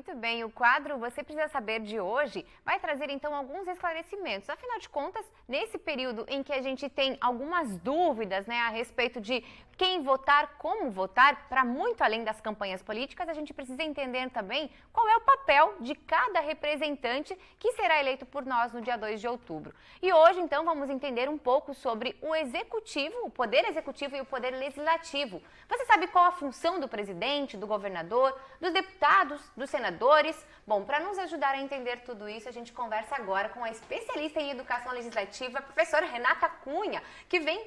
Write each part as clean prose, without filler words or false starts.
Muito bem, o quadro Você Precisa Saber de hoje vai trazer então alguns esclarecimentos. Afinal de contas, nesse período em que a gente tem algumas dúvidas, a respeito de quem votar, como votar, para muito além das campanhas políticas, a gente precisa entender também qual é o papel de cada representante que será eleito por nós no dia 2 de outubro. E hoje, então, vamos entender um pouco sobre o executivo, o poder executivo e o poder legislativo. Você sabe qual a função do presidente, do governador, dos deputados, dos senadores? Bom, para nos ajudar a entender tudo isso, a gente conversa agora com a especialista em educação legislativa, a professora Renata Cunha, que vem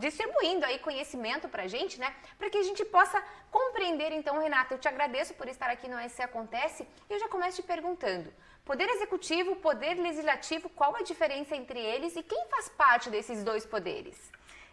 distribuindo aí conhecimento para a gente, para que a gente possa compreender. Então, Renata, eu te agradeço por estar aqui no SC Acontece e eu já começo te perguntando, poder executivo, poder legislativo, qual a diferença entre eles e quem faz parte desses dois poderes?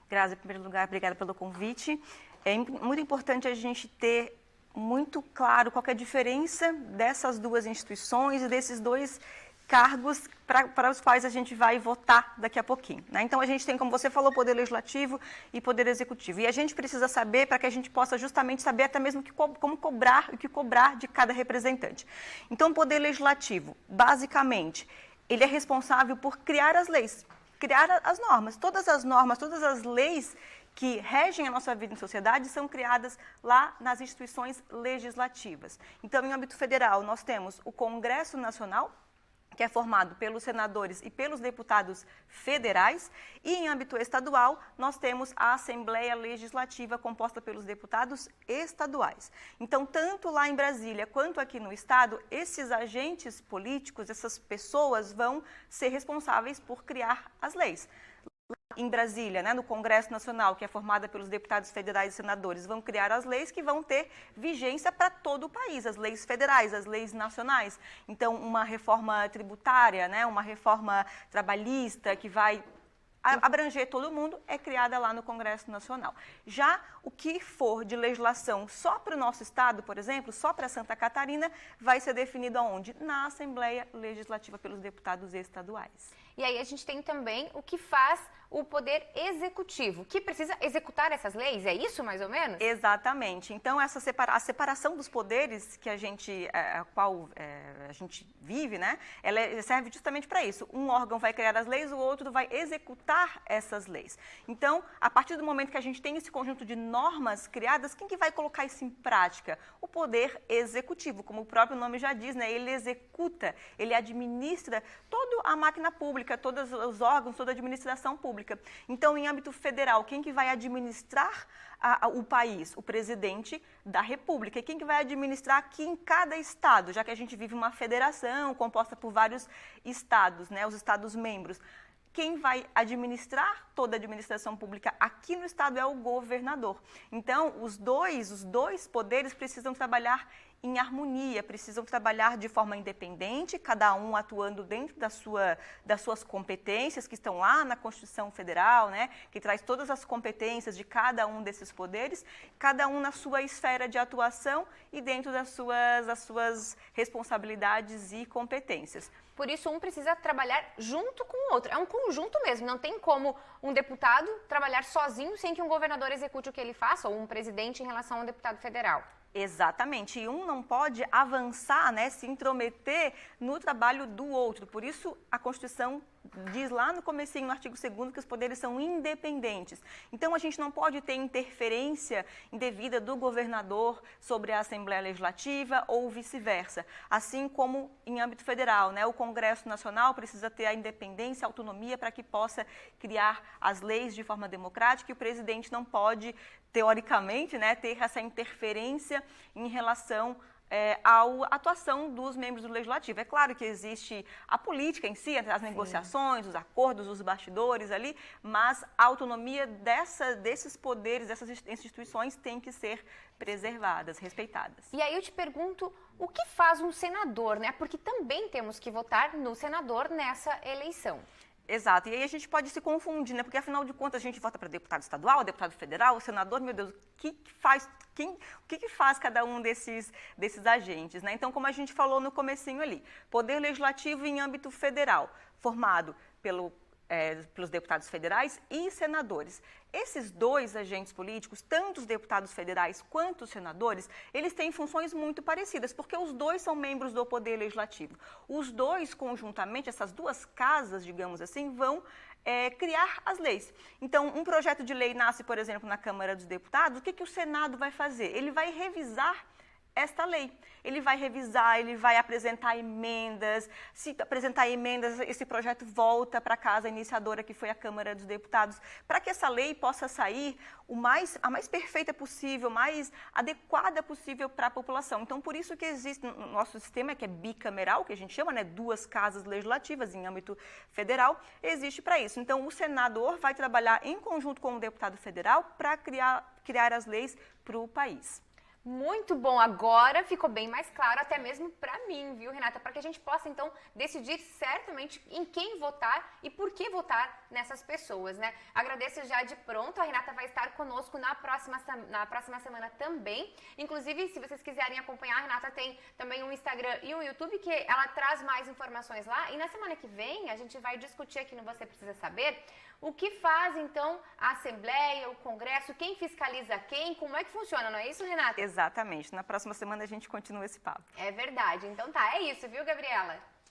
Grazi, em primeiro lugar, obrigada pelo convite. É muito importante a gente ter muito claro qual é a diferença dessas duas instituições e desses dois cargos para os quais a gente vai votar daqui a pouquinho. Então, a gente tem, como você falou, poder legislativo e poder executivo. E a gente precisa saber para que a gente possa justamente saber até mesmo como cobrar, o que cobrar de cada representante. Então, o poder legislativo, basicamente, ele é responsável por criar as leis, criar as normas. Todas as normas, todas as leis que regem a nossa vida em sociedade são criadas lá nas instituições legislativas. Então, em âmbito federal, nós temos o Congresso Nacional, que é formado pelos senadores e pelos deputados federais, e em âmbito estadual, nós temos a Assembleia Legislativa, composta pelos deputados estaduais. Então, tanto lá em Brasília quanto aqui no estado, esses agentes políticos, essas pessoas vão ser responsáveis por criar as leis. Em Brasília, no Congresso Nacional, que é formada pelos deputados federais e senadores, vão criar as leis que vão ter vigência para todo o país, as leis federais, as leis nacionais. Então, uma reforma tributária, uma reforma trabalhista que vai abranger todo mundo, é criada lá no Congresso Nacional. Já o que for de legislação só para o nosso estado, por exemplo, só para Santa Catarina, vai ser definido aonde? Na Assembleia Legislativa pelos deputados estaduais. E aí a gente tem também o que faz o poder executivo, que precisa executar essas leis, é isso mais ou menos? Exatamente. Então, a separação dos poderes que a gente vive, ela serve justamente para isso. Um órgão vai criar as leis, o outro vai executar essas leis. Então, a partir do momento que a gente tem esse conjunto de normas criadas, quem que vai colocar isso em prática? O poder executivo, como o próprio nome já diz, ele executa, ele administra toda a máquina pública, todos os órgãos, toda a administração pública. Então, em âmbito federal, quem que vai administrar o país? O presidente da República. E quem que vai administrar aqui em cada estado, já que a gente vive uma federação composta por vários estados, os estados membros. Quem vai administrar toda a administração pública aqui no estado é o governador. Então, os dois poderes precisam trabalhar em harmonia, precisam trabalhar de forma independente, cada um atuando dentro das suas competências, que estão lá na Constituição Federal, que traz todas as competências de cada um desses poderes, cada um na sua esfera de atuação e dentro das suas responsabilidades e competências. Por isso, um precisa trabalhar junto com o outro. É um conjunto mesmo, não tem como um deputado trabalhar sozinho sem que um governador execute o que ele faça, ou um presidente em relação a um deputado federal. Exatamente, e um não pode avançar, se intrometer no trabalho do outro. Por isso, a Constituição diz lá no comecinho, no artigo 2º, que os poderes são independentes. Então, a gente não pode ter interferência indevida do governador sobre a Assembleia Legislativa ou vice-versa. Assim como em âmbito federal, o Congresso Nacional precisa ter a independência, a autonomia para que possa criar as leis de forma democrática e o presidente não pode, teoricamente, ter essa interferência em relação à atuação dos membros do Legislativo. É claro que existe a política em si, as negociações, os acordos, os bastidores ali, mas a autonomia desses poderes, dessas instituições tem que ser preservadas, respeitadas. E aí eu te pergunto, o que faz um senador, Porque também temos que votar no senador nessa eleição. Exato, e aí a gente pode se confundir, porque afinal de contas a gente vota para deputado estadual, deputado federal, o senador, meu Deus, o que faz cada um desses agentes, Então, como a gente falou no comecinho ali, poder legislativo em âmbito federal, formado pelo pelos deputados federais e senadores. Esses dois agentes políticos, tanto os deputados federais quanto os senadores, eles têm funções muito parecidas, porque os dois são membros do Poder Legislativo. Os dois, conjuntamente, essas duas casas, digamos assim, vão criar as leis. Então, um projeto de lei nasce, por exemplo, na Câmara dos Deputados, o que o Senado vai fazer? Ele vai revisar esta lei. Ele vai revisar, ele vai apresentar emendas. Se apresentar emendas, esse projeto volta para a casa iniciadora, que foi a Câmara dos Deputados, para que essa lei possa sair a mais perfeita possível, mais adequada possível para a população. Então, por isso que existe no nosso sistema, que é bicameral, que a gente chama, né, duas casas legislativas em âmbito federal, existe para isso. Então, o senador vai trabalhar em conjunto com o deputado federal para criar as leis para o país. Muito bom, agora ficou bem mais claro, até mesmo para mim, viu, Renata? Para que a gente possa, então, decidir certamente em quem votar e por que votar nessas pessoas, né? Agradeço já de pronto, a Renata vai estar conosco na próxima semana também. Inclusive, se vocês quiserem acompanhar, a Renata tem também um Instagram e um YouTube, que ela traz mais informações lá. E na semana que vem, a gente vai discutir aqui no Você Precisa Saber o que faz, então, a Assembleia, o Congresso, quem fiscaliza quem, como é que funciona, não é isso, Renata? Exatamente. Na próxima semana a gente continua esse papo. É verdade. Então tá, é isso, viu, Gabriela?